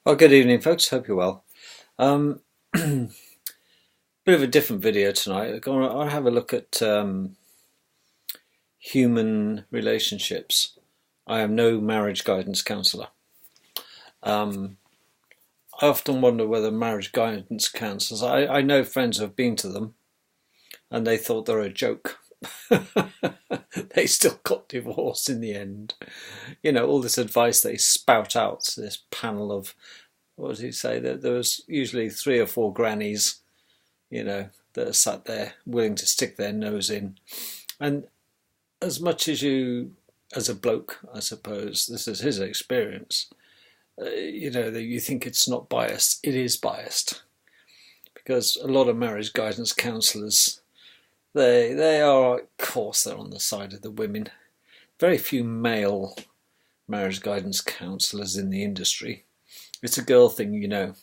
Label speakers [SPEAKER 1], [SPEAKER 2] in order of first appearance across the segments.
[SPEAKER 1] Well, good evening, folks. Hope you're well. Um, bit of a different video tonight. I'll have a look at human relationships. I am no marriage guidance counsellor. I often wonder whether marriage guidance counsellors, I know friends who have been to them and they thought they're a joke. They still got divorced in the end. You know, all this advice they spout out to this panel of, what does he say? There was usually 3 or 4 grannies, that are sat there willing to stick their nose in. And as much as as a bloke, I suppose, this is his experience, that you think it's not biased, it is biased. Because a lot of marriage guidance counsellors, they are, of course, they're on the side of the women. Very few male marriage guidance counsellors in the industry. It's a girl thing.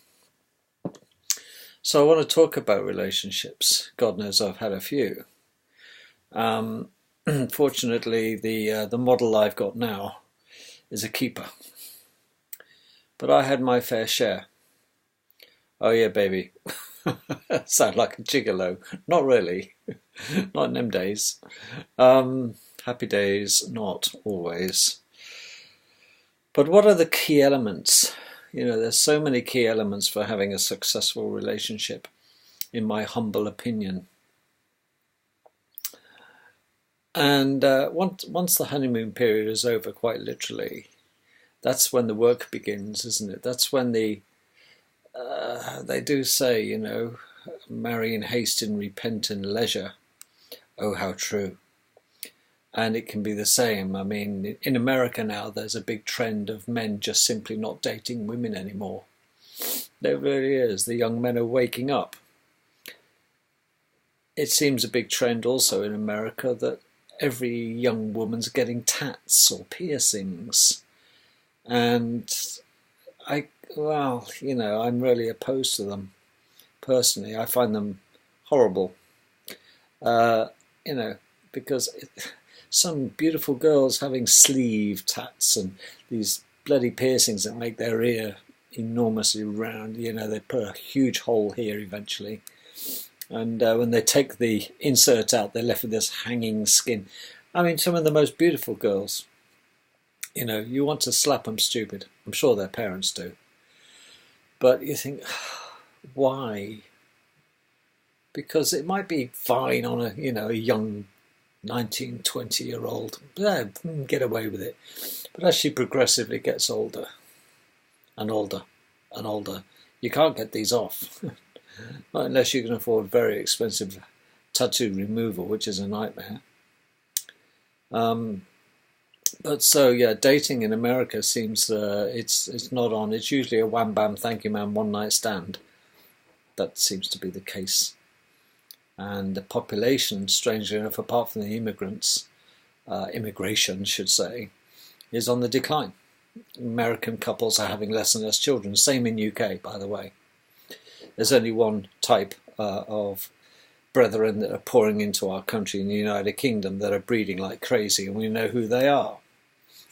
[SPEAKER 1] So I want to talk about relationships. God knows I've had a few. Fortunately, the model I've got now is a keeper. But I had my fair share. Oh yeah, baby. Sound like a gigolo. Not really. Not in them days. Happy days, not always. But what are the key elements? There's so many key elements for having a successful relationship, in my humble opinion. And once the honeymoon period is over, quite literally, that's when the work begins, isn't it? That's when they do say, marry in haste and repent in leisure. Oh, how true. And it can be the same. I mean, in America now, there's a big trend of men just simply not dating women anymore. There really is. The young men are waking up. It seems a big trend also in America that every young woman's getting tats or piercings. And I'm really opposed to them. Personally, I find them horrible. Because some beautiful girls having sleeve tats and these bloody piercings that make their ear enormously round. They put a huge hole here eventually. And when they take the insert out, they're left with this hanging skin. I mean, some of the most beautiful girls, you want to slap them stupid. I'm sure their parents do. But you think, why? Because it might be fine on a young 19, 20-year-old. Get away with it. But as she progressively gets older and older and older, you can't get these off. Not unless you can afford very expensive tattoo removal, which is a nightmare. But so, yeah, dating in America seems it's not on. It's usually a wham bam, thank you ma'am, one night stand. That seems to be the case. And the population, strangely enough, apart from the immigrants, immigration should say, is on the decline. American couples are having less and less children. Same in UK, by the way. There's only one type of brethren that are pouring into our country in the United Kingdom that are breeding like crazy, and we know who they are.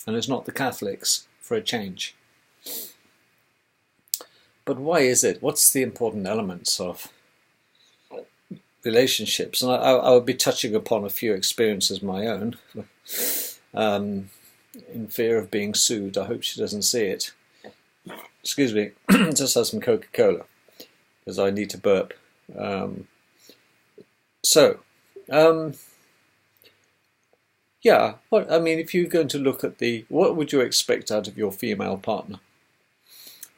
[SPEAKER 1] And it's not the Catholics, for a change. But why is it? What's the important elements of relationships? And I would be touching upon a few experiences of my own, in fear of being sued. I hope she doesn't see it. Excuse me, just have some Coca-Cola, because I need to burp. If you're going to look at what would you expect out of your female partner?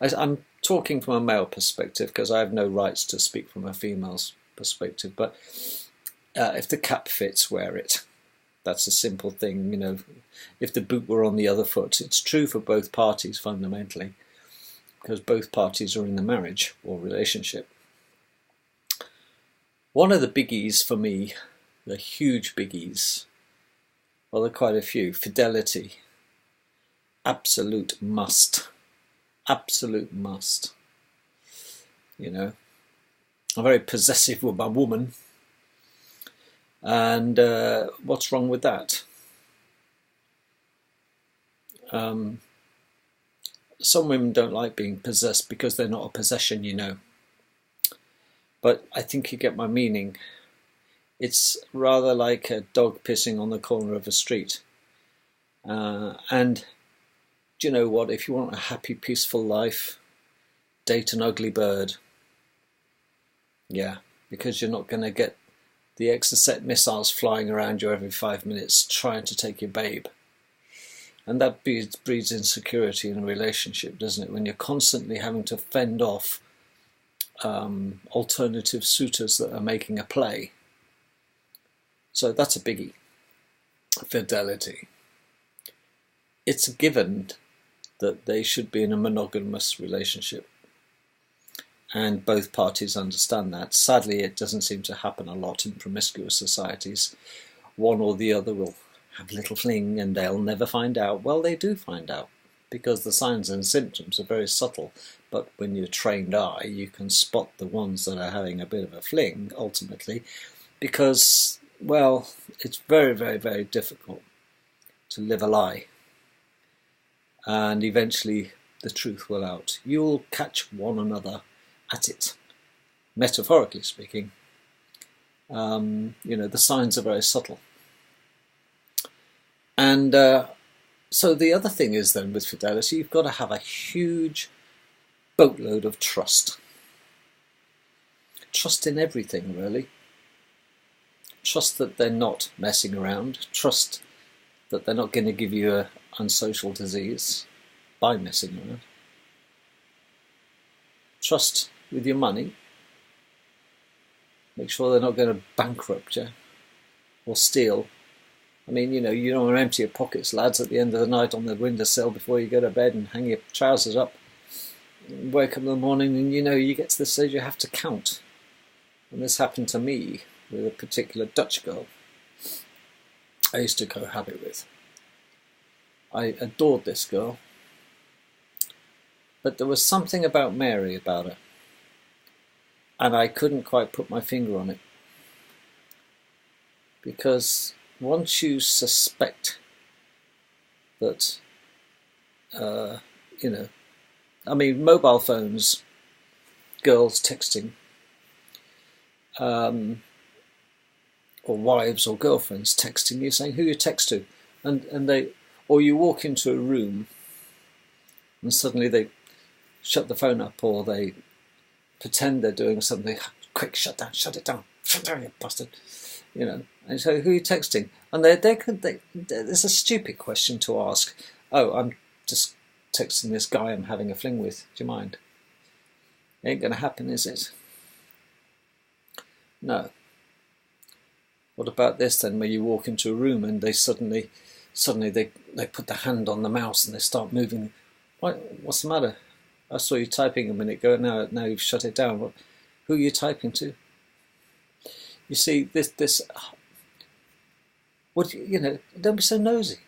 [SPEAKER 1] I'm talking from a male perspective because I have no rights to speak from a female's perspective, but if the cap fits, wear it. That's a simple thing. If the boot were on the other foot, it's true for both parties fundamentally, because both parties are in the marriage or relationship. One of the biggies for me, the huge biggies, well, there are quite a few. Fidelity. Absolute must. Absolute must. I'm very possessive with my woman. And what's wrong with that? some women don't like being possessed because they're not a possession, But I think you get my meaning. It's rather like a dog pissing on the corner of a street. And do you know what? If you want a happy, peaceful life, date an ugly bird. Yeah, because you're not going to get the Exocet missiles flying around you every 5 minutes trying to take your babe. And that breeds insecurity in a relationship, doesn't it? When you're constantly having to fend off alternative suitors that are making a play. So that's a biggie. Fidelity. It's a given that they should be in a monogamous relationship. And both parties understand that. Sadly, it doesn't seem to happen a lot in promiscuous societies. One or the other will have a little fling and they'll never find out. Well, they do find out because the signs and symptoms are very subtle. But when you're trained eye, you can spot the ones that are having a bit of a fling, ultimately, because, well, it's very, very, very difficult to live a lie. And eventually the truth will out. You'll catch one another at it, metaphorically speaking. The signs are very subtle. And so the other thing is then with fidelity, you've got to have a huge boatload of trust. Trust in everything, really. Trust that they're not messing around. Trust that they're not going to give you an unsocial disease by messing around. Trust with your money. Make sure they're not going to bankrupt you or steal. I mean, you don't want to empty your pockets, lads, at the end of the night on the windowsill before you go to bed and hang your trousers up. Wake up in the morning and you get to the stage you have to count. And this happened to me with a particular Dutch girl I used to cohabit with. I adored this girl, but there was something about Mary about her, and I couldn't quite put my finger on it. Because once you suspect that, mobile phones, girls texting, or wives or girlfriends texting you saying who you text to, and they, or you walk into a room and suddenly they shut the phone up, or they pretend they're doing something. Quick, shut it down, you bastard. And so who are you texting? And there's a stupid question to ask. Oh, I'm just texting this guy I'm having a fling with. Do you mind? It ain't going to happen, is it? No. What about this then, where you walk into a room and they suddenly they put the hand on the mouse and they start moving? What's the matter? I saw you typing a minute ago. Now you've shut it down. Who are you typing to? You see, this. Don't be so nosy.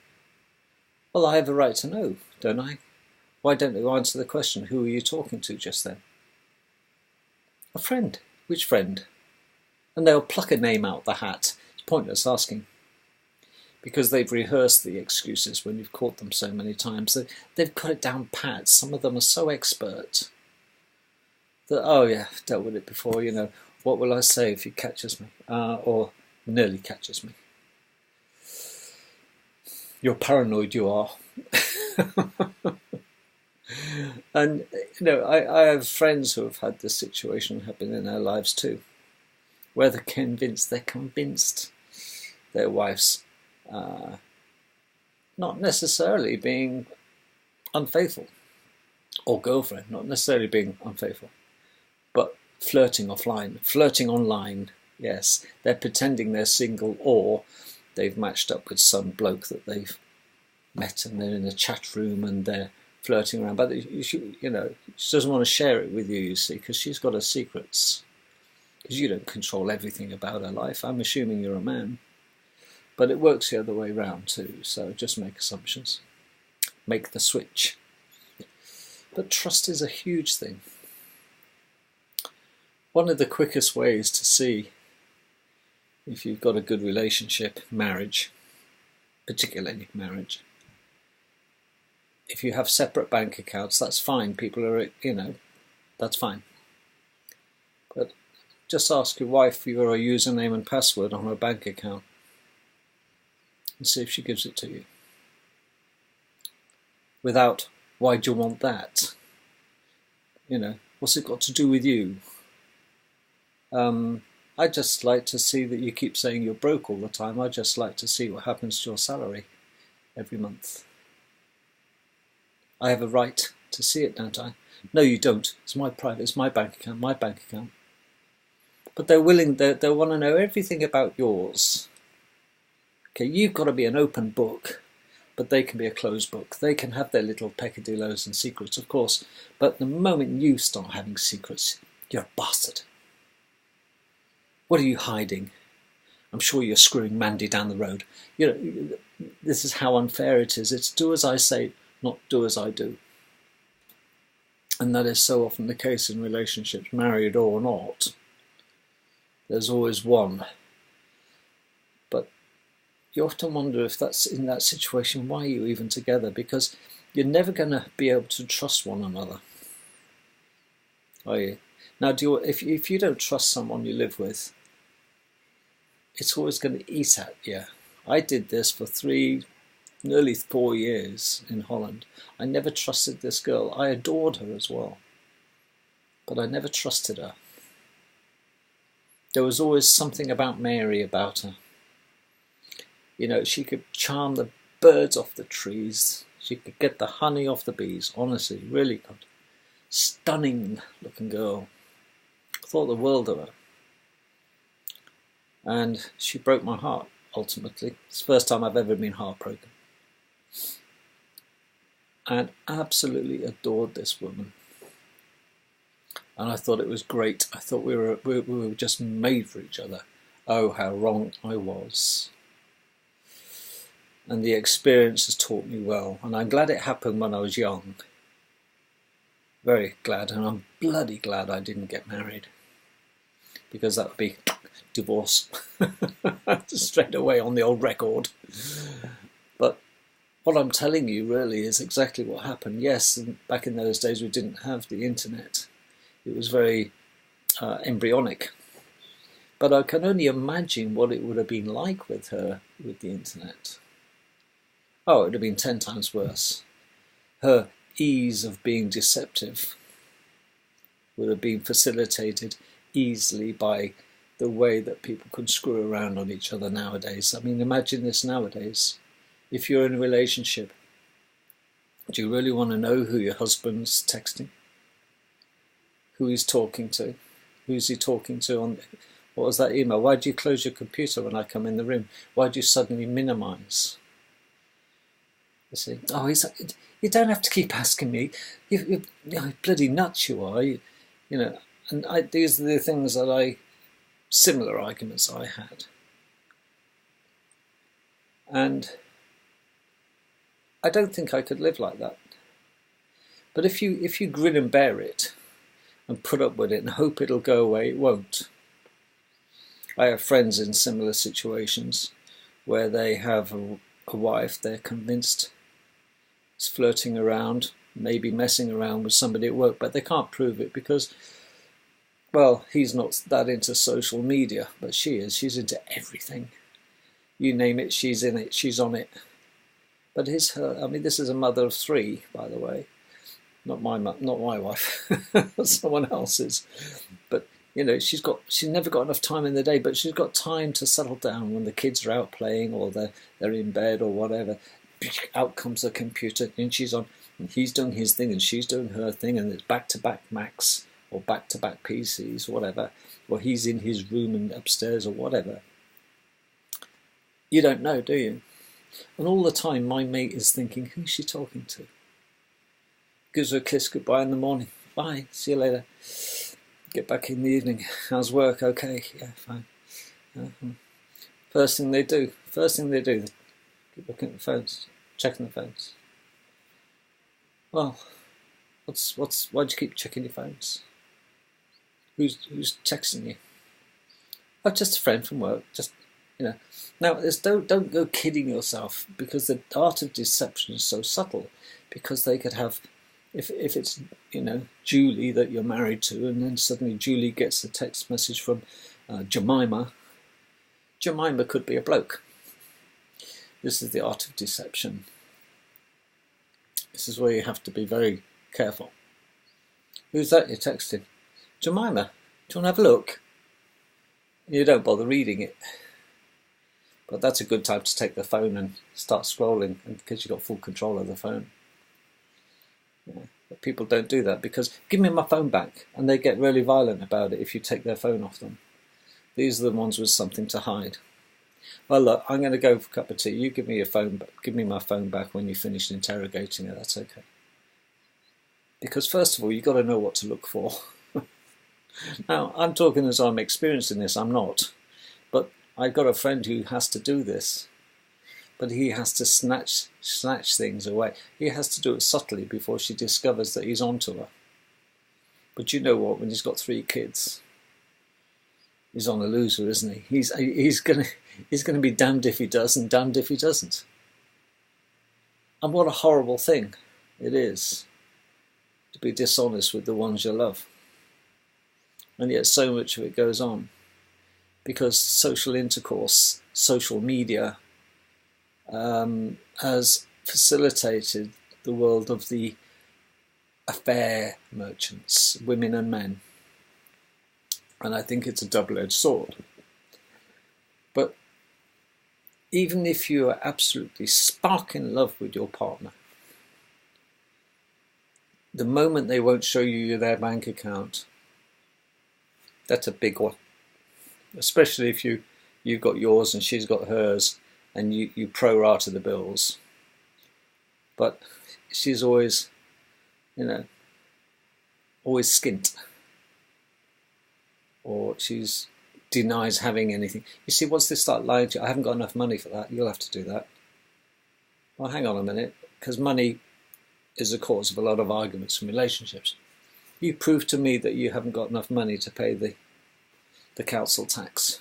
[SPEAKER 1] Well, I have a right to know, don't I? Why don't you answer the question? Who are you talking to just then? A friend. Which friend? And they'll pluck a name out the hat. It's pointless asking, because they've rehearsed the excuses when you've caught them so many times. They've got it down pat. Some of them are so expert that, oh yeah, I've dealt with it before, what will I say if he catches me, or nearly catches me? You're paranoid, you are. And, I have friends who have had this situation happen in their lives too, where they're convinced their wife's not necessarily being unfaithful, or girlfriend not necessarily being unfaithful, but flirting offline, flirting online. Yes, they're pretending they're single, or they've matched up with some bloke that they've met and they're in a chat room and they're flirting around. But she doesn't want to share it with you, you see, because she's got her secrets. Because you don't control everything about her life. I'm assuming you're a man. But it works the other way round too, so just make assumptions. Make the switch. But trust is a huge thing. One of the quickest ways to see if you've got a good relationship, marriage, particularly marriage, if you have separate bank accounts, that's fine. People are, that's fine. But just ask your wife for your username and password on her bank account and see if she gives it to you. Without, why do you want that? What's it got to do with you? I just like to see that you keep saying you're broke all the time. I just like to see what happens to your salary every month. I have a right to see it, don't I? No, you don't. It's my private. It's my bank account. But they're willing. They want to know everything about yours. Okay, you've got to be an open book, but they can be a closed book. They can have their little peccadilloes and secrets, of course. But the moment you start having secrets, you're a bastard. What are you hiding? I'm sure you're screwing Mandy down the road. This is how unfair it is. It's do as I say, not do as I do. And that is so often the case in relationships, married or not. There's always one. But you often wonder if that's in that situation, why are you even together? Because you're never going to be able to trust one another. Are you? Now, if you don't trust someone you live with, it's always going to eat at you. I did this for nearly 4 years in Holland. I never trusted this girl. I adored her as well, but I never trusted her. There was always something about Mary about her. She could charm the birds off the trees. She could get the honey off the bees. Honestly, really good. Stunning looking girl. Thought the world of her. And she broke my heart, ultimately. It's the first time I've ever been heartbroken. And absolutely adored this woman. And I thought it was great. I thought we were just made for each other. Oh, how wrong I was. And the experience has taught me well. And I'm glad it happened when I was young. Very glad. And I'm bloody glad I didn't get married. Because that would be divorce. Straight away on the old record. But what I'm telling you really is exactly what happened. Yes, back in those days we didn't have the internet. It was very embryonic. But I can only imagine what it would have been like with her with the internet. Oh, it would have been 10 times worse. Her ease of being deceptive would have been facilitated easily by the way that people can screw around on each other nowadays. I mean, imagine this nowadays. If you're in a relationship, do you really want to know who your husband's texting? Who he's talking to? Who's he talking to on... What was that email? Why do you close your computer when I come in the room? Why do you suddenly minimise? You see, oh, he's like, you don't have to keep asking me. You're bloody nuts you are. And these are the things that similar arguments I had. And I don't think I could live like that. But if you grin and bear it and put up with it and hope it'll go away, it won't. I have friends in similar situations where they have a wife they're convinced is flirting around, maybe messing around with somebody at work, but they can't prove it because, well, he's not that into social media, but she is. She's into everything. You name it, she's in it, she's on it. But this is a mother of 3, by the way. Not my wife, someone else's. But she's never got enough time in the day, but she's got time to settle down when the kids are out playing or they're in bed or whatever. Out comes the computer and she's on, and he's doing his thing and she's doing her thing, and it's back-to-back Macs or back-to-back PCs or whatever, or he's in his room and upstairs or whatever. You don't know, do you? And all the time my mate is thinking, who's she talking to? Gives her a kiss goodbye in the morning. Bye, see you later. Get back in the evening. How's work? Okay, yeah, fine. First thing they do, keep looking at the phones, checking the phones. Well, why do you keep checking your phones? Who's texting you? Oh, just a friend from work. Now, don't go kidding yourself, because the art of deception is so subtle. because they could have, if it's, Julie that you're married to, and then suddenly Julie gets a text message from Jemima. Jemima could be a bloke. This is the art of deception. This is where you have to be very careful. Who's that you're texting? Jemima, do you want to have a look? You don't bother reading it. But that's a good time to take the phone and start scrolling, because you've got full control of the phone. Yeah. But people don't do that because, give me my phone back, and they get really violent about it if you take their phone off them. These are the ones with something to hide. Well, look, I'm going to go for a cup of tea. You give me your phone, give me my phone back when you finish interrogating it. That's okay. Because first of all, you've got to know what to look for. Now, I'm talking as I'm experienced in this. I'm not. But I've got a friend who has to do this. But he has to snatch things away. He has to do it subtly before she discovers that he's onto her. But you know what? When he's got 3 kids, he's on a loser, isn't he? He's gonna be damned if he does and damned if he doesn't. And what a horrible thing it is to be dishonest with the ones you love. And yet so much of it goes on because social intercourse, social media has facilitated the world of the affair merchants, women and men. And I think it's a double-edged sword. But even if you are absolutely spark in love with your partner, the moment they won't show you their bank account, that's a big one. Especially if you've got yours and she's got hers, and you pro-rata the bills. But she's always, always skint. Or she's denies having anything. You see, once they start lying to you, I haven't got enough money for that, you'll have to do that. Well, hang on a minute, because money is the cause of a lot of arguments in relationships. You prove to me that you haven't got enough money to pay the council tax.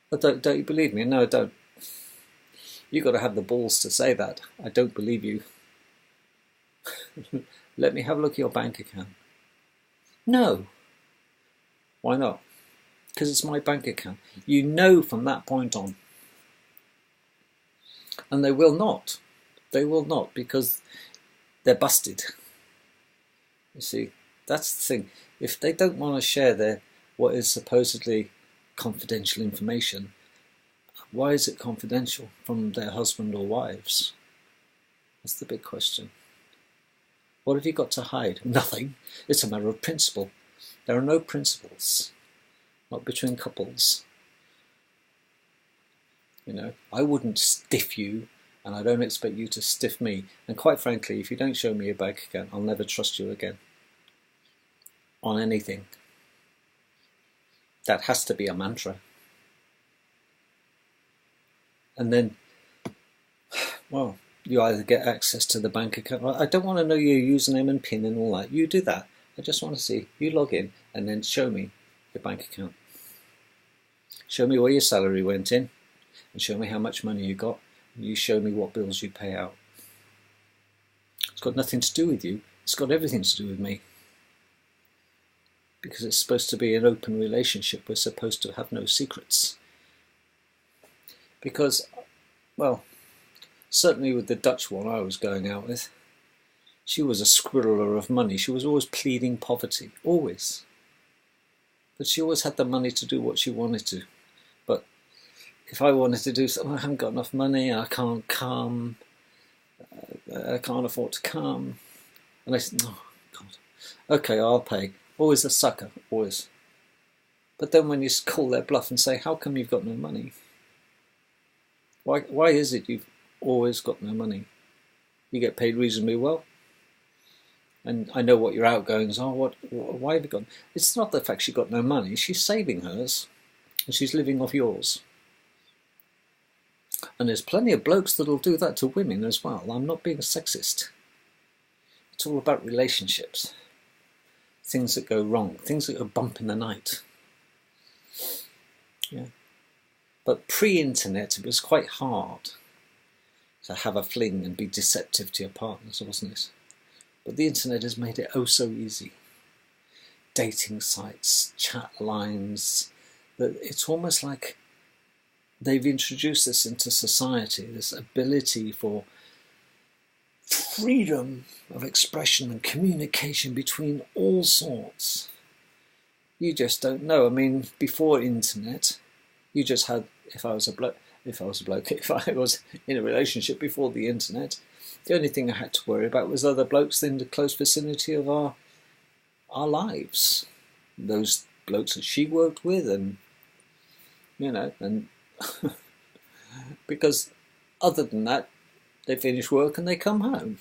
[SPEAKER 1] But don't you believe me? No, I don't. You've got to have the balls to say that. I don't believe you. Let me have a look at your bank account. No. Why not? Because it's my bank account. You know from that point on. And they will not. They will not, because they're busted. You see, that's the thing. If they don't want to share what is supposedly confidential information, why is it confidential from their husband or wives? That's the big question. What have you got to hide? Nothing. It's a matter of principle. There are no principles, not between couples. I wouldn't stiff you, and I don't expect you to stiff me. And quite frankly, if you don't show me your bank account, I'll never trust you again. On anything. That has to be a mantra. And then, well, you either get access to the bank account. I don't want to know your username and PIN and all that. You do that. I just want to see you log in and then show me your bank account. Show me where your salary went in and show me how much money you got. And you show me what bills you pay out. It's got nothing to do with you. It's got everything to do with me. Because it's supposed to be an open relationship. We're supposed to have no secrets. Because, well, certainly with the Dutch one I was going out with, she was a scribbler of money. She was always pleading poverty, always. But she always had the money to do what she wanted to. But if I wanted to do something, I haven't got enough money, I can't come, I can't afford to come. And I said, oh, God, okay, I'll pay. Always a sucker, always. But then when you call their bluff and say, how come you've got no money? Why is it you've always got no money? You get paid reasonably well. And I know what your outgoings are. Why have you got? It's not the fact she got no money. She's saving hers. And she's living off yours. And there's plenty of blokes that'll do that to women as well. I'm not being a sexist. It's all about relationships. Things that go wrong. Things that go bump in the night. Yeah. But pre-internet, it was quite hard to have a fling and be deceptive to your partners, wasn't it? But the internet has made it oh so easy. Dating sites, chat lines, that it's almost like they've introduced this into society, this ability for freedom of expression and communication between all sorts. You just don't know. I mean, before internet, you just had, if I was in a relationship before the internet, the only thing I had to worry about was other blokes in the close vicinity of our lives. Those blokes that she worked with, and and because other than that, they finish work and they come home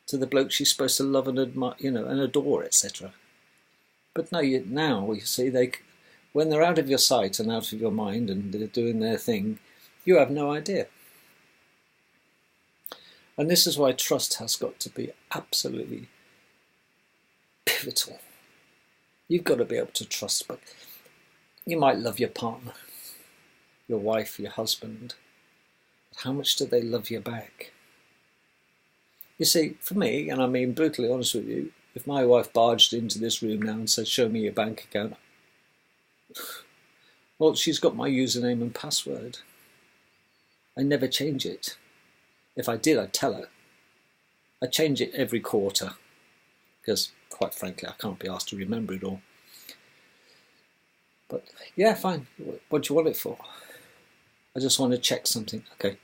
[SPEAKER 1] to the bloke she's supposed to love and admire, and adore, etc. But now you see, when they're out of your sight and out of your mind and they're doing their thing, you have no idea. And this is why trust has got to be absolutely pivotal. You've got to be able to trust, but you might love your partner, your wife, your husband. But how much do they love you back? You see, for me, and I'm being brutally honest with you, if my wife barged into this room now and said, "Show me your bank account," well, she's got my username and password. I never change it. If I did, I'd tell her. I change it every quarter because, quite frankly, I can't be asked to remember it all. But yeah, fine. What do you want it for? I just want to check something. Okay.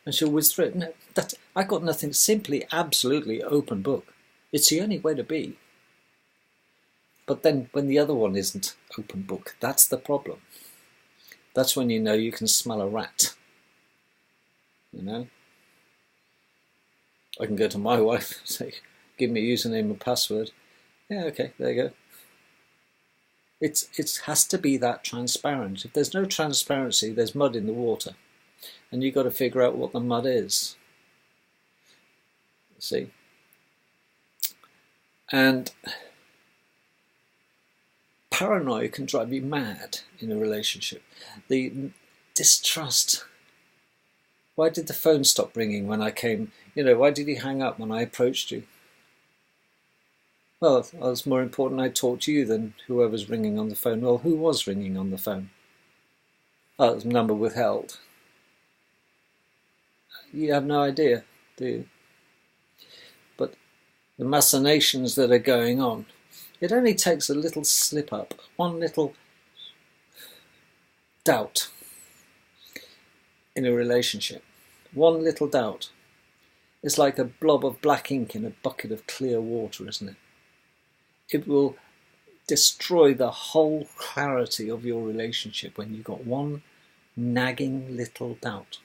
[SPEAKER 1] And she'll whiz through it. No, I got nothing. Simply, absolutely open book. It's the only way to be. But then when the other one isn't open book, that's the problem. That's when you know you can smell a rat. I can go to my wife and say, "Give me a username and password." Yeah, okay, there you go. It has to be that transparent. If there's no transparency, there's mud in the water. And you've got to figure out what the mud is. See? And paranoia can drive you mad in a relationship. The distrust. Why did the phone stop ringing when I came? Why did he hang up when I approached you? Well, it was more important I talked to you than whoever's ringing on the phone. Well, who was ringing on the phone? Oh, it was a number withheld. You have no idea, do you? But the machinations that are going on, it only takes a little slip up, one little doubt in a relationship. One little doubt. It's like a blob of black ink in a bucket of clear water, isn't it? It will destroy the whole clarity of your relationship when you've got one nagging little doubt.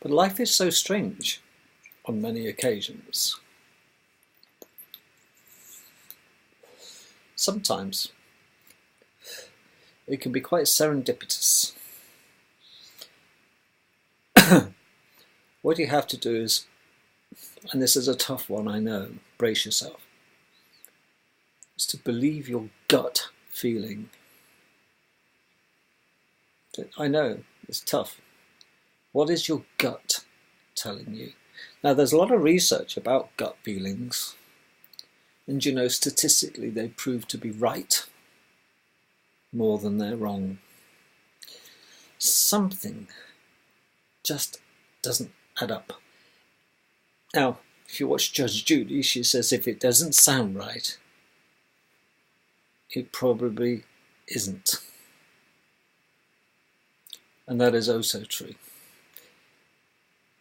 [SPEAKER 1] But life is so strange on many occasions. Sometimes it can be quite serendipitous. What you have to do is, and this is a tough one, I know, brace yourself, is to believe your gut feeling. I know, it's tough. What is your gut telling you? Now, there's a lot of research about gut feelings, and statistically they prove to be right more than they're wrong. Something just doesn't add up. Now, if you watch Judge Judy, she says if it doesn't sound right, it probably isn't. And that is oh so true.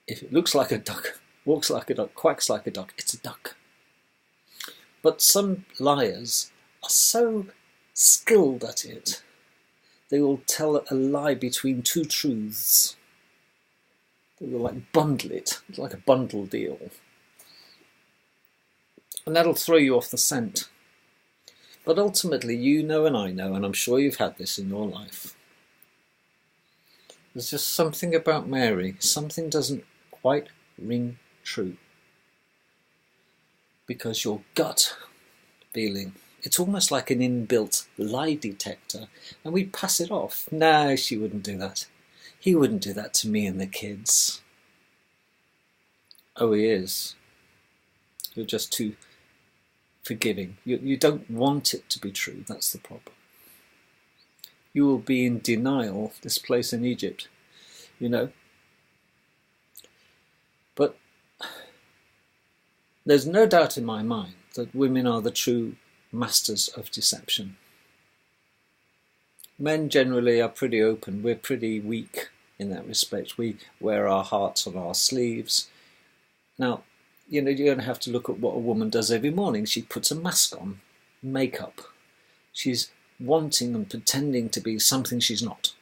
[SPEAKER 1] If it looks like a duck, walks like a duck, quacks like a duck, it's a duck. But some liars are so skilled at it, they will tell a lie between two truths. They will bundle it. It's like a bundle deal. And that'll throw you off the scent. But ultimately, and I know, and I'm sure you've had this in your life. There's just something about Mary. Something doesn't quite ring true. Because your gut feeling, it's almost like an inbuilt lie detector, and we pass it off. No, she wouldn't do that. He wouldn't do that to me and the kids. Oh, he is. You're just too forgiving. You don't want it to be true. That's the problem. You will be in denial, this place in Egypt, you know. But there's no doubt in my mind that women are the true masters of deception. Men generally are pretty open. We're pretty weak in that respect. We wear our hearts on our sleeves. Now, you know, you're going to have to look at what a woman does every morning. She puts a mask on, makeup. She's wanting and pretending to be something she's not.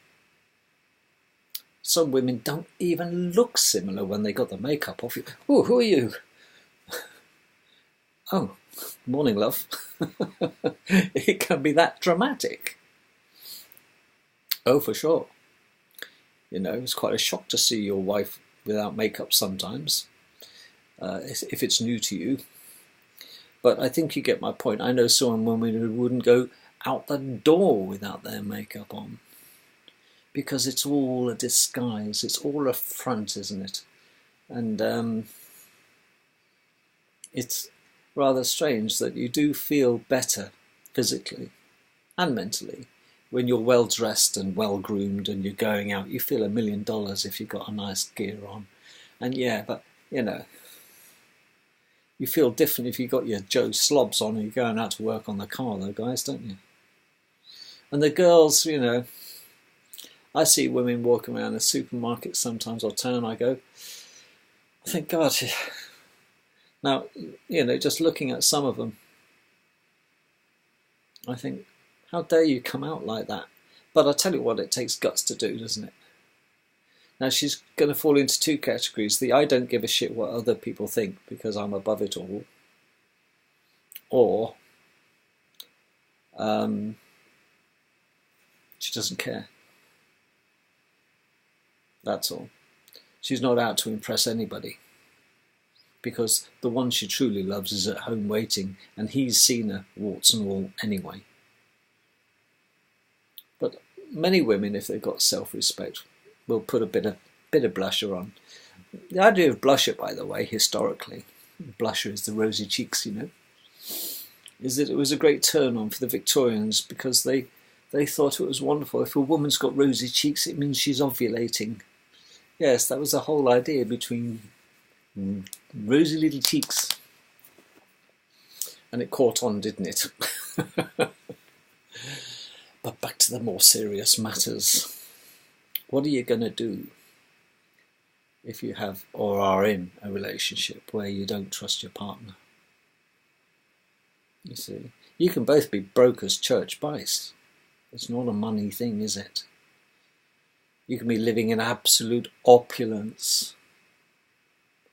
[SPEAKER 1] Some women don't even look similar when they got the makeup off. Oh, who are you? Oh, morning, love. It can be that dramatic. Oh, for sure. You know, it's quite a shock to see your wife without makeup sometimes, if it's new to you. But I think you get my point. I know some women who wouldn't go out the door without their makeup on, because it's all a disguise. It's all a front, isn't it? And it's rather strange that you do feel better physically and mentally when you're well dressed and well groomed and you're going out. You feel $1 million if you've got a nice gear on. And yeah, but you know, you feel different if you've got your Joe Slobs on and you're going out to work on the car though, guys, don't you? And the girls, you know, I see women walking around the supermarket sometimes or town. I think, God, now, you know, just looking at some of them, I think, how dare you come out like that? But I tell you what, it takes guts to do, doesn't it? Now, she's going to fall into two categories. The I don't give a shit what other people think because I'm above it all. Or she doesn't care. That's all. She's not out to impress anybody, because the one she truly loves is at home waiting, and he's seen her, warts and all, anyway. But many women, if they've got self-respect, will put a bit of blusher on. The idea of blusher, by the way, historically, blusher is the rosy cheeks, you know, is that it was a great turn-on for the Victorians, because they thought it was wonderful. If a woman's got rosy cheeks, it means she's ovulating. Yes, that was the whole idea, between rosy little cheeks. And it caught on, didn't it? But back to the more serious matters. What are you going to do if you have or are in a relationship where you don't trust your partner? You see, you can both be broke as church mice. It's not a money thing, is it? You can be living in absolute opulence.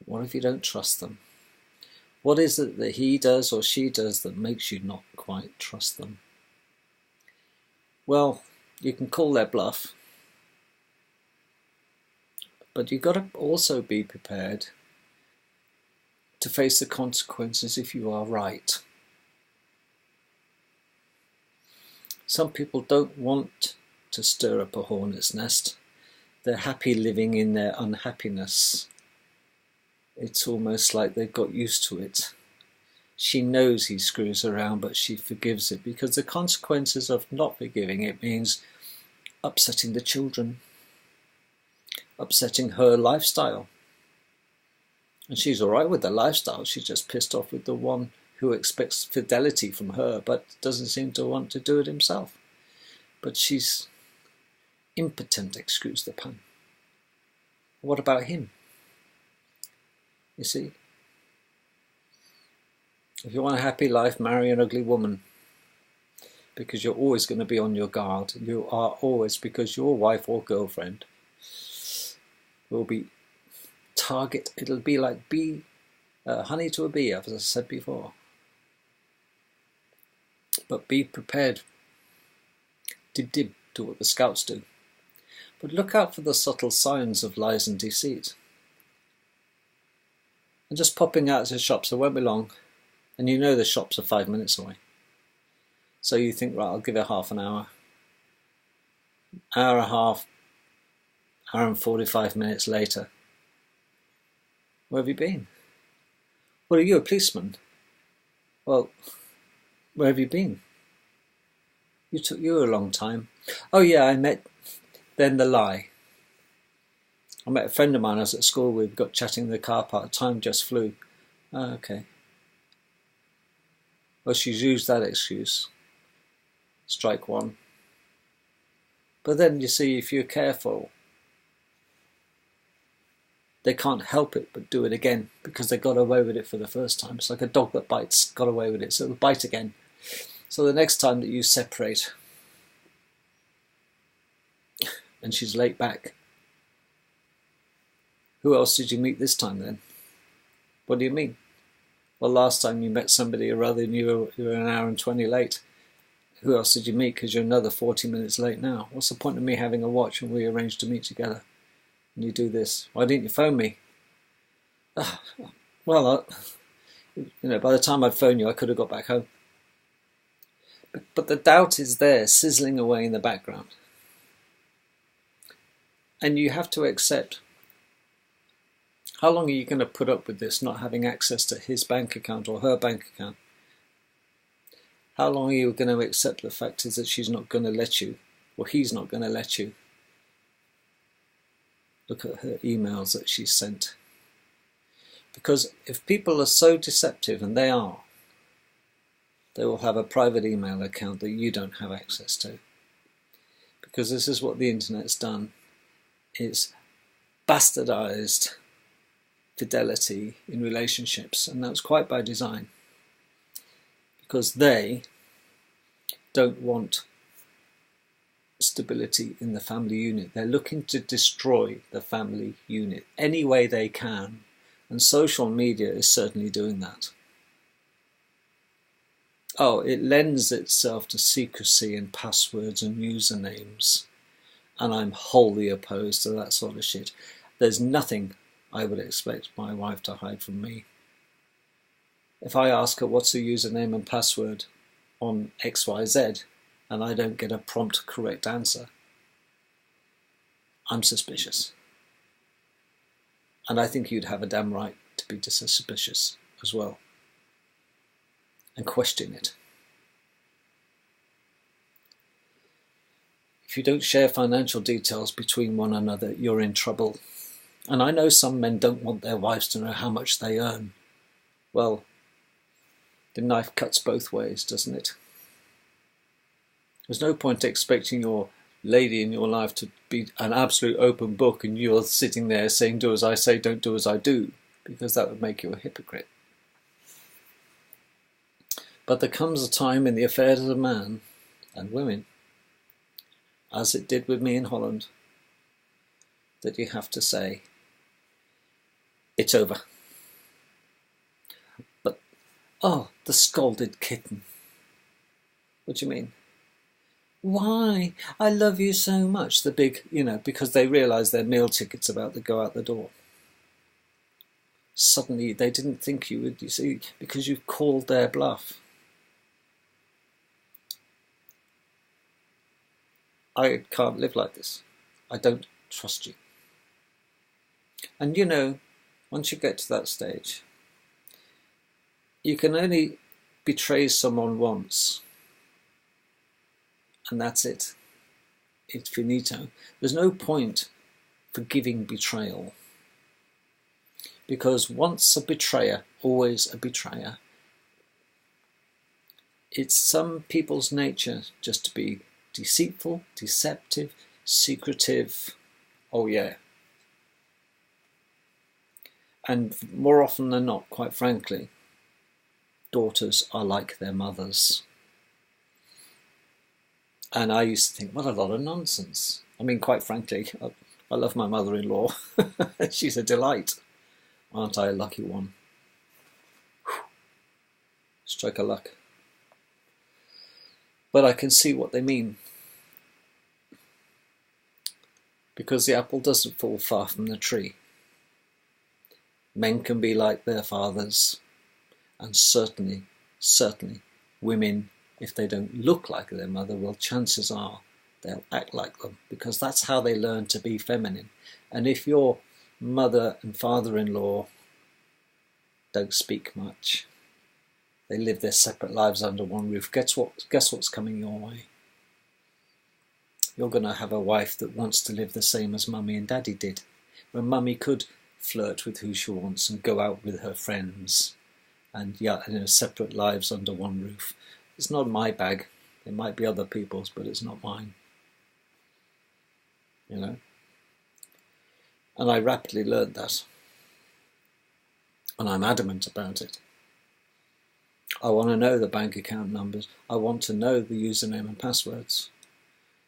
[SPEAKER 1] What if you don't trust them? What is it that he does or she does that makes you not quite trust them? Well, you can call their bluff, but you've got to also be prepared to face the consequences if you are right. Some people don't want to stir up a hornet's nest. They're happy living in their unhappiness. It's almost like they've got used to it. She knows he screws around, but she forgives it, because the consequences of not forgiving it means upsetting the children, upsetting her lifestyle. And she's all right with the lifestyle. She's just pissed off with the one who expects fidelity from her, but doesn't seem to want to do it himself. But she's impotent, excuse the pun. What about him? You see? If you want a happy life, marry an ugly woman, because you're always going to be on your guard. You are always, because your wife or girlfriend will be target. It'll be like honey to a bee, as I said before. But be prepared. Dib-dib to what the scouts do. But look out for the subtle signs of lies and deceit. And just popping out to shops, it won't be long, and you know the shops are 5 minutes away. So you think, right, I'll give it half an hour. Hour and a half, hour and 45 minutes later. Where have you been? Well, are you a policeman? Well, where have you been? You took you a long time. Oh yeah, I met, then the lie. I met a friend of mine I was at school with, got chatting in the car park, time just flew. Oh, okay. Well, she's used that excuse. Strike one. But then, you see, if you're careful, they can't help it but do it again because they got away with it for the first time. It's like a dog that bites, got away with it, so it'll bite again. So the next time that you separate and she's late back, who else did you meet this time then? What do you mean? Well, last time you met somebody or other and you were an hour and 20 late. Who else did you meet because you're another 40 minutes late now? What's the point of me having a watch when we arranged to meet together? And you do this. Why didn't you phone me? Well, by the time I'd phoned you, I could have got back home. But the doubt is there, sizzling away in the background. And you have to accept, how long are you going to put up with this, not having access to his bank account or her bank account? How long are you going to accept the fact is that she's not going to let you, or he's not going to let you, look at her emails that she's sent? Because if people are so deceptive, and they are, they will have a private email account that you don't have access to. Because this is what the internet's done. It's bastardized fidelity in relationships, and that's quite by design. Because they don't want stability in the family unit. They're looking to destroy the family unit any way they can, and social media is certainly doing that. Oh, it lends itself to secrecy and passwords and usernames, and I'm wholly opposed to that sort of shit. There's nothing I would expect my wife to hide from me. If I ask her what's the username and password on XYZ and I don't get a prompt correct answer, I'm suspicious. And I think you'd have a damn right to be suspicious as well and question it. If you don't share financial details between one another, you're in trouble. And I know some men don't want their wives to know how much they earn. Well, the knife cuts both ways, doesn't it? There's no point expecting your lady in your life to be an absolute open book and you're sitting there saying, do as I say, don't do as I do, because that would make you a hypocrite. But there comes a time in the affairs of man and women, as it did with me in Holland, that you have to say, it's over. But, oh, the scalded kitten. What do you mean? Why? I love you so much. The big, because they realise their meal ticket's about to go out the door. Suddenly they didn't think you would, you see, because you've called their bluff. I can't live like this. I don't trust you. And once you get to that stage, you can only betray someone once. And that's it. It's finito. There's no point forgiving betrayal. Because once a betrayer, always a betrayer. It's some people's nature just to be deceitful, deceptive, secretive. Oh yeah. And more often than not, quite frankly, daughters are like their mothers. And I used to think, what a lot of nonsense. I mean, quite frankly, I love my mother-in-law. She's a delight. Aren't I a lucky one? Whew. Strike a luck. But I can see what they mean. Because the apple doesn't fall far from the tree. Men can be like their fathers, and certainly, women, if they don't look like their mother, well, chances are they'll act like them, because that's how they learn to be feminine. And if your mother and father-in-law don't speak much, they live their separate lives under one roof, guess what's coming your way? You're going to have a wife that wants to live the same as mummy and daddy did, where mummy could flirt with who she wants and go out with her friends and separate lives under one roof. It's not my bag. It might be other people's, but it's not mine. And I rapidly learned that. And I'm adamant about it. I want to know the bank account numbers. I want to know the username and passwords.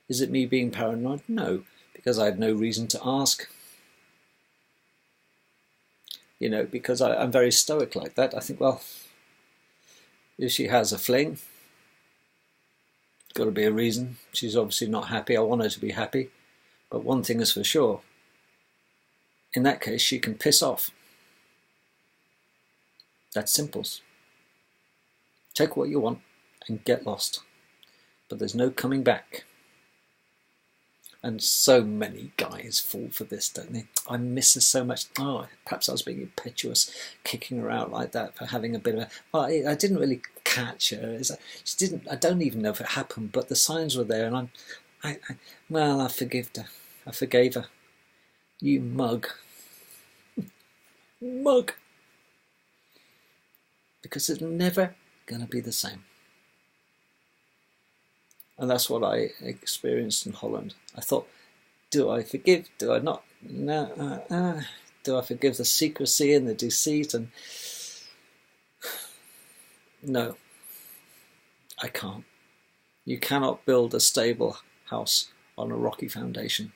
[SPEAKER 1] Is it me being paranoid? No, because I have no reason to ask. Because I'm very stoic like that. I think, well, if she has a fling, got to be a reason. She's obviously not happy. I want her to be happy. But one thing is for sure. In that case, she can piss off. That's simples. Take what you want and get lost. But there's no coming back. And so many guys fall for this, don't they? I miss her so much. Oh, perhaps I was being impetuous, kicking her out like that for having a bit of a... Well, I didn't really catch her. She didn't. I don't even know if it happened, but the signs were there, and I forgave her. You mug. Mug. Because it's never going to be the same. And that's what I experienced in Holland. I thought, do I forgive? Do I not? No. Do I forgive the secrecy and the deceit? And no, I can't. You cannot build a stable house on a rocky foundation.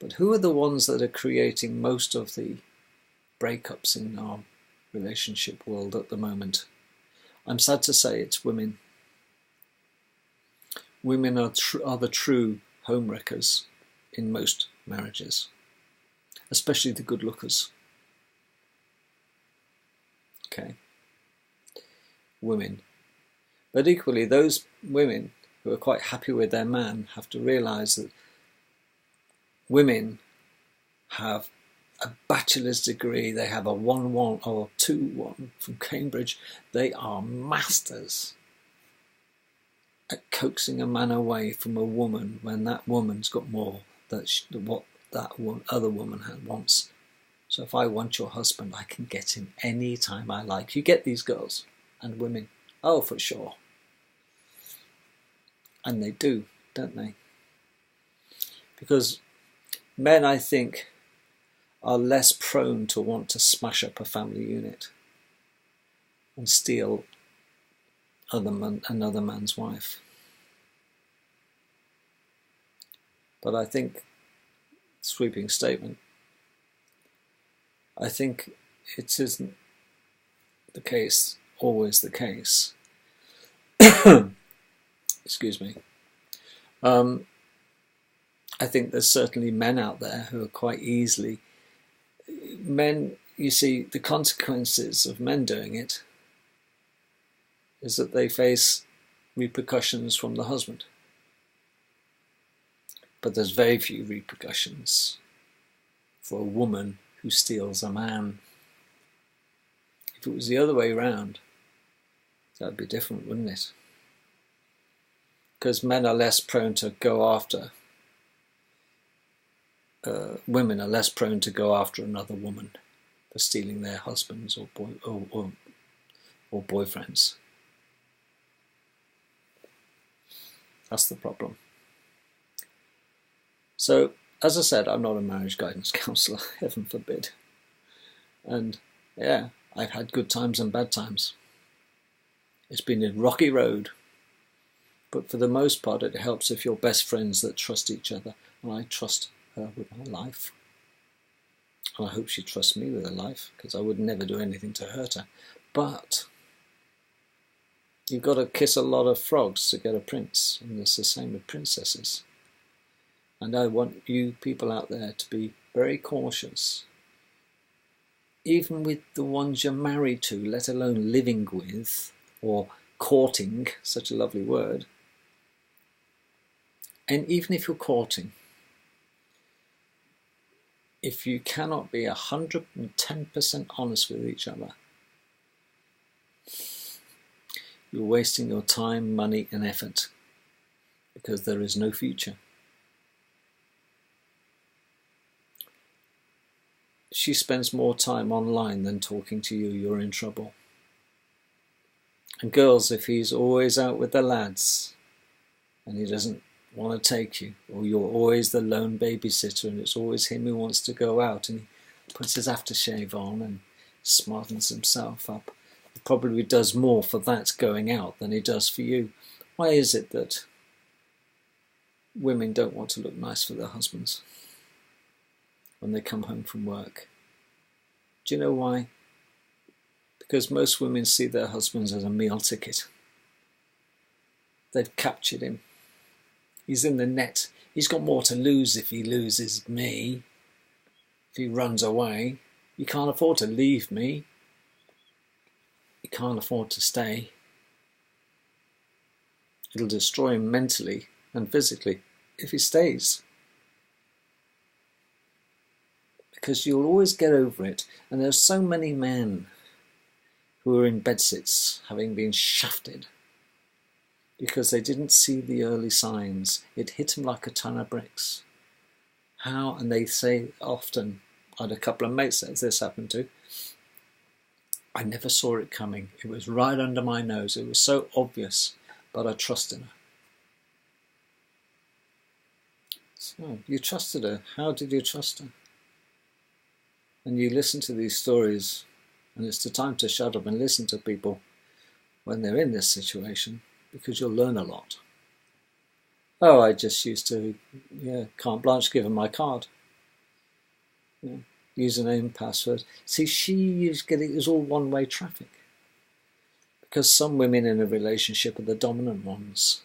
[SPEAKER 1] But who are the ones that are creating most of the breakups in our relationship world at the moment? I'm sad to say it's women. Women are the true homewreckers in most marriages, especially the good lookers. Okay. Women. But equally, those women who are quite happy with their man have to realise that women have a bachelor's degree, they have a 1-1 or 2-1 from Cambridge. They are masters at coaxing a man away from a woman when that woman's got more than what that other woman wants. So if I want your husband, I can get him any time I like. You get these girls and women. Oh, for sure. And they do, don't they? Because men, I think, are less prone to want to smash up a family unit and steal another man's wife. But I think, sweeping statement, I think it isn't the case, always the case. Excuse me. I think there's certainly men out there who are quite easily... Men, you see, the consequences of men doing it is that they face repercussions from the husband. But there's very few repercussions for a woman who steals a man. If it was the other way around, that would be different, wouldn't it? Because men are less prone to go after... women are less prone to go after another woman for stealing their husbands or boyfriends. That's the problem. So, as I said, I'm not a marriage guidance counsellor, heaven forbid. And yeah, I've had good times and bad times. It's been a rocky road. But for the most part, it helps if you're best friends that trust each other. And I trust her with my life. And I hope she trusts me with her life, because I would never do anything to hurt her. But you've got to kiss a lot of frogs to get a prince, and it's the same with princesses. And I want you people out there to be very cautious, even with the ones you're married to, let alone living with, or courting, such a lovely word. And even if you're courting, if you cannot be 110% honest with each other, you're wasting your time, money, and effort, because there is no future. She spends more time online than talking to you, you're in trouble. And girls, if he's always out with the lads and he doesn't want to take you, or you're always the lone babysitter and it's always him who wants to go out and he puts his aftershave on and smartens himself up, he probably does more for that going out than he does for you. Why is it that women don't want to look nice for their husbands when they come home from work? Do you know why? Because most women see their husbands as a meal ticket. They've captured him. He's in the net. He's got more to lose if he loses me. If he runs away. You can't afford to leave me. You can't afford to stay. It'll destroy him mentally and physically if he stays. Because you'll always get over it. And there's so many men who are in bedsits having been shafted because they didn't see the early signs. It hit them like a ton of bricks. How? And they say often, I had a couple of mates that this happened to, I never saw it coming. It was right under my nose. It was so obvious, but I trusted her. So, you trusted her. How did you trust her? And you listen to these stories, and it's the time to shut up and listen to people when they're in this situation, because you'll learn a lot. Oh, I just used to, can't Blanche give him my card. Username, password. See, she is getting, it was all one-way traffic. Because some women in a relationship are the dominant ones.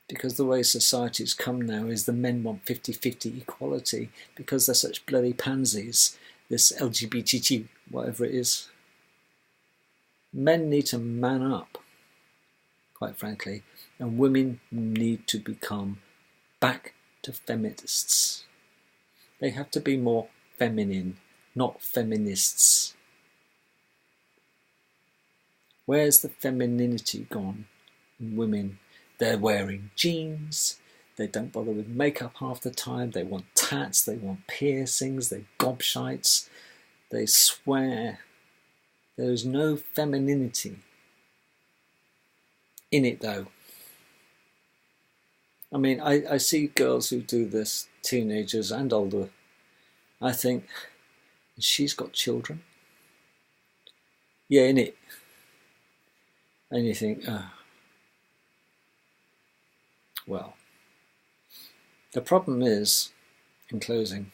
[SPEAKER 1] Because the way society's come now is the men want 50-50 equality because they're such bloody pansies, this LGBT, whatever it is. Men need to man up, quite frankly, and women need to become back to feminists. They have to be more feminine, not feminists. Where's the femininity gone in women? They're wearing jeans, they don't bother with makeup half the time, they want tats, they want piercings, they're gobshites, they swear. There is no femininity in it though. I mean, I see girls who do this, teenagers and older. I think, she's got children. Yeah, innit? And you think, well, the problem is, in closing,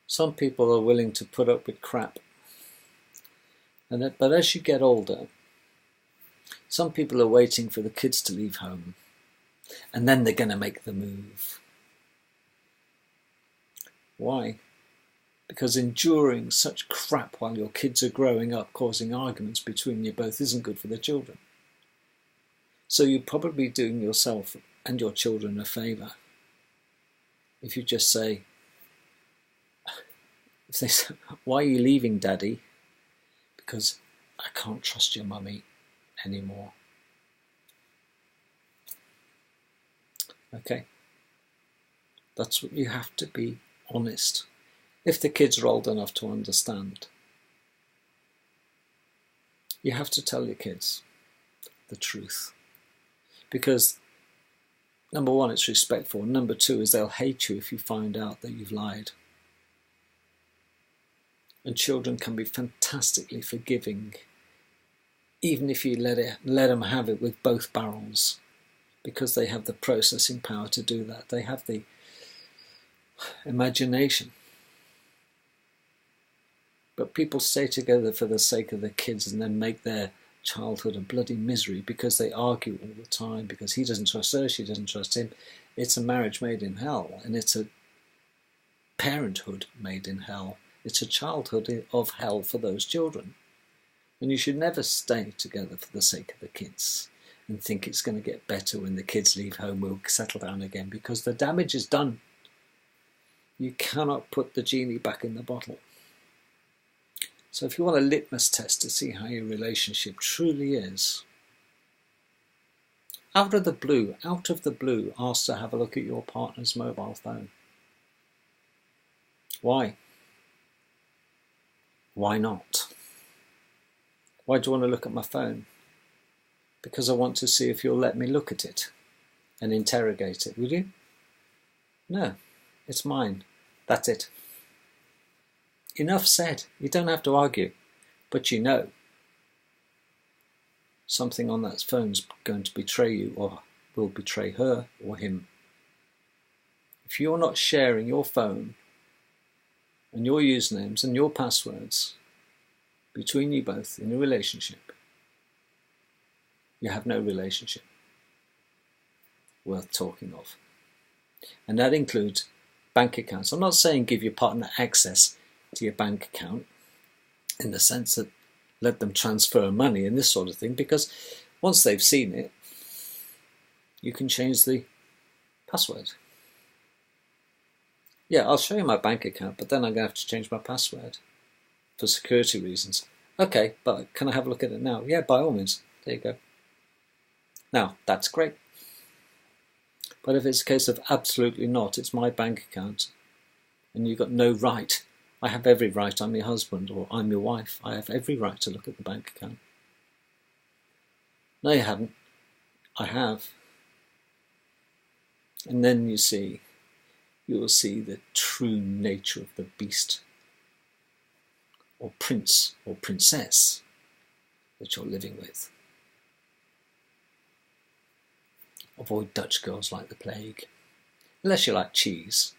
[SPEAKER 1] some people are willing to put up with crap. But as you get older, some people are waiting for the kids to leave home, and then they're going to make the move. Why? Because enduring such crap while your kids are growing up, causing arguments between you both, isn't good for the children. So you're probably doing yourself and your children a favour if you just say, if they say, why are you leaving, Daddy? Because I can't trust your mummy anymore. Okay? That's what you have to be honest. If the kids are old enough to understand, you have to tell your kids the truth. Because, number one, it's respectful. Number two is they'll hate you if you find out that you've lied. And children can be fantastically forgiving, even if you let them have it with both barrels, because they have the processing power to do that. They have the imagination. But people stay together for the sake of the kids and then make their childhood a bloody misery because they argue all the time, because he doesn't trust her, she doesn't trust him. It's a marriage made in hell, and it's a parenthood made in hell. It's a childhood of hell for those children. And you should never stay together for the sake of the kids. and think it's going to get better when the kids leave home, we'll settle down again, because the damage is done. You cannot put the genie back in the bottle. So if you want a litmus test to see how your relationship truly is, out of the blue, ask to have a look at your partner's mobile phone. Why? Why not? Why do you want to look at my phone? Because I want to see if you'll let me look at it and interrogate it, will you? No, it's mine. That's it. Enough said. You don't have to argue, but you know something on that phone's going to betray you, or will betray her or him. If you're not sharing your phone and your usernames and your passwords between you both in a relationship, you have no relationship worth talking of. And that includes bank accounts. I'm not saying give your partner access to your bank account in the sense that let them transfer money and this sort of thing, because once they've seen it, you can change the password. Yeah, I'll show you my bank account, but then I'm going to have to change my password for security reasons. Okay, but can I have a look at it now? Yeah, by all means. There you go. Now, that's great. But if it's a case of absolutely not, it's my bank account, and you've got no right. I have every right. I'm your husband, or I'm your wife. I have every right to look at the bank account. No, you haven't. I have. And then you will see the true nature of the beast, or prince, or princess that you're living with. Avoid Dutch girls like the plague, unless you like cheese.